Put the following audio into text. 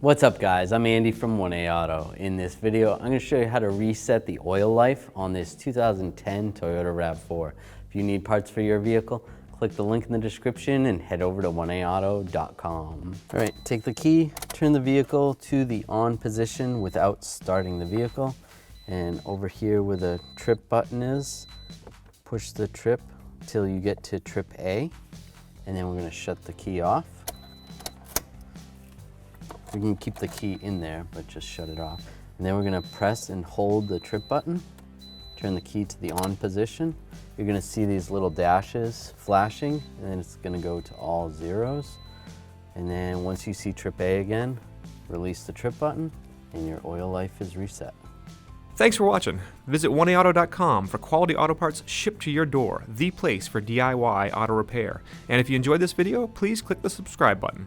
What's up guys, I'm Andy from 1A Auto. In this video, I'm going to show you how to reset the oil life on this 2010 Toyota Rav4. If you need parts for your vehicle, click the link in the description and head over to 1aauto.com. All right, take the key, turn the vehicle to the on position without starting the vehicle. And over here where the trip button is, push the trip till you get to trip A. And then we're going to shut the key off. We can keep the key in there, but just shut it off. And then we're gonna press and hold the trip button, turn the key to the on position. You're gonna see these little dashes flashing, and then it's gonna go to all zeros. And then once you see trip A again, release the trip button, and your oil life is reset. Thanks for watching. Visit 1aauto.com for quality auto parts shipped to your door, the place for DIY auto repair. And if you enjoyed this video, please click the subscribe button.